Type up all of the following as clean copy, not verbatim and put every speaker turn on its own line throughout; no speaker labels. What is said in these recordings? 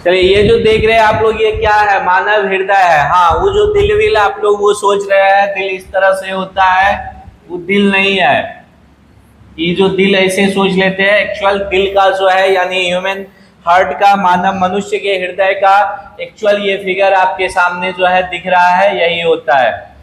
चलिए, ये जो देख रहे हैं आप लोग, ये क्या है? मानव हृदय है। हाँ, वो जो दिल विल आप लोग वो सोच रहे हैं दिल इस तरह से होता है, वो दिल नहीं है। ये जो दिल ऐसे सोच लेते हैं, एक्चुअल दिल का जो है यानी ह्यूमन हार्ट का, मानव मनुष्य के हृदय का एक्चुअल ये फिगर आपके सामने जो है दिख रहा है, यही होता है।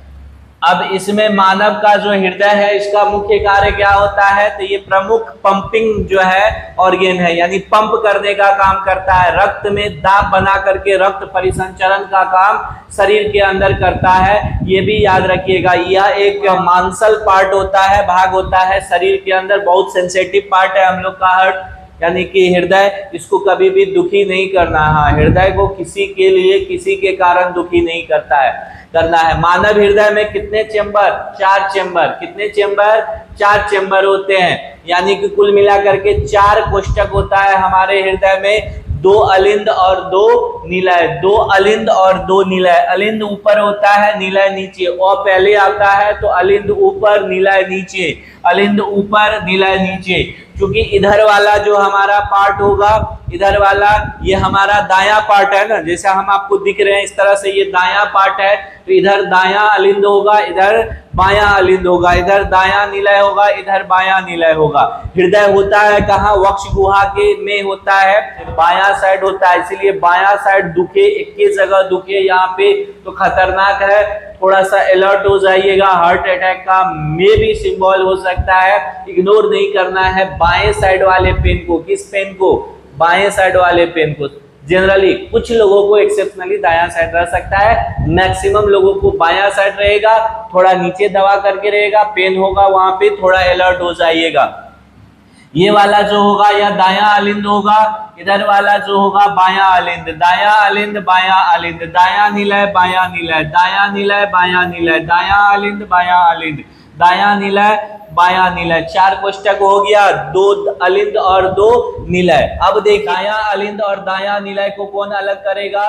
अब इसमें मानव का जो हृदय है, इसका मुख्य कार्य क्या होता है? तो ये प्रमुख पंपिंग जो है ऑर्गेन है, यानी पंप करने का काम करता है। रक्त में दाब बना करके रक्त परिसंचरण का काम शरीर के अंदर करता है। ये भी याद रखिएगा, यह एक मांसल पार्ट होता है, भाग होता है शरीर के अंदर, बहुत सेंसिटिव पार्ट है हम लोग का हार्ट, यानी कि हृदय। इसको कभी भी दुखी नहीं करना। हाँ, हृदय को किसी के लिए किसी के कारण दुखी नहीं करता है। मानव हृदय में कितने चेंबर? 4 चेंबर। कितने चेंबर? 4 चेंबर होते हैं, यानी कि कुल मिलाकर के 4 कोष्ठक होता है हमारे हृदय में। 2 अलिंद और 2 निलय। 2 अलिंद और 2 निलय। अलिंद ऊपर होता है, निलय नीचे। और पहले आता है तो अलिंद ऊपर, निलय नीचे। अलिंद ऊपर, निलय नीचे। क्योंकि इधर वाला जो हमारा पार्ट होगा, इधर वाला ये हमारा दायां पार्ट है ना, जैसा हम आपको दिख रहे हैं इस तरह से, ये दायां पार्ट है। तो इधर दायां अलिंद होगा, इधर बायां अलिंद होगा, इधर दायां निलय होगा, इधर बायां निलय होगा। हृदय होता है कहाँ? वक्ष गुहा के में होता है, बायां साइड होता है। इसीलिए बायां साइड दुखे, एक ही जगह दुखे यहाँ पे तो खतरनाक है, थोड़ा सा अलर्ट हो जाइएगा। हार्ट अटैक का में भी सिंबल हो सकता है, इग्नोर नहीं करना है बाएं साइड वाले पेन को। किस पेन को? बाएं साइड वाले पेन को। जनरली कुछ लोगों को एक्सेप्शनली दायां साइड रह सकता है, मैक्सिमम लोगों को बायां साइड रहेगा। थोड़ा नीचे दबा करके रहेगा, पेन होगा वहां पे, थोड़ा अलर्ट हो जाइएगा। ये वाला जो होगा या दायां अलिंद होगा, इधर वाला जो होगा बायां अलिंद। दायां अलिंद, बायां अलिंद, दायां निलय, बायां निलय, दायां निलय, बायां निलय, दायां अलिंद, बायां अलिंद, दायां निलय, बायां निलय। 4 कोष्ठक हो गया, 2 अलिंद और 2 निलय। अब देख, दायां अलिंद और दायां निलय को कौन अलग करेगा?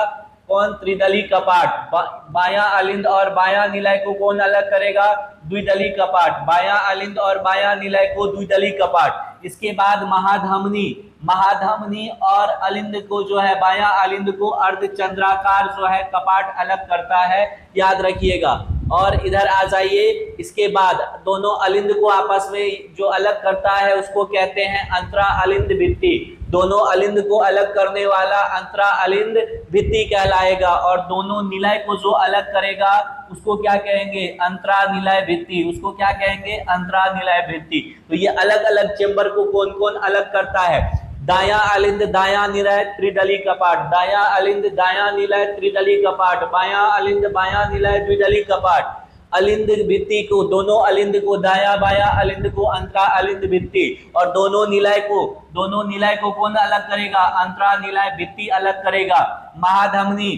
कौन? त्रिदली कपाट। बायां अलिंद और बायां निलय को कौन अलग करेगा? द्विदली कपाट। बायां अलिंद और बायां निलय को द्विदली कपाट। इसके बाद महाधमनी। महाधमनी और अलिंद को जो है, बायां अलिंद को अर्धचंद्राकार जो है कपाट अलग करता है, याद रखिएगा। और इधर आ जाइए, इसके बाद दोनों अलिंद को आपस में जो अलग करता है उसको कहते हैं अंतरा अलिंद भित्ति। दोनों अलिंद को अलग करने वाला अंतरा अलिंद भित्ति कहलाएगा। और दोनों निलय को जो अलग करेगा उसको क्या कहेंगे? अंतरा निलय भित्ति। उसको क्या कहेंगे? अंतरा निलय भित्ति। तो ये अलग अलग चेंबर को कौन कौन अलग करता है? दायां अलिंद, दायां निलय, त्रिदली कपाट। दायां अलिंद, दायां निलय, त्रिदली कपाट। बायां अलिंद, बायां निलय, द्विदली कपाट। अलिंद भित्ति को, दोनों अलिंद को, दायां बायां अलिंद को अंतरा अलिंद भित्ति। और दोनों निलय को कौन अलग करेगा? अंतरा निलय भित्ति अलग करेगा। महाधमनी,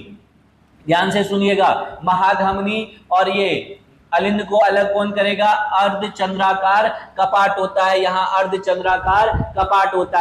ध्यान से सुनिएगा, महाधमनी और ये अलिंद को अलग कौन करेगा? अर्धचंद्राकार कपाट होता है, यहाँ अर्धचंद्राकार कपाट होता है।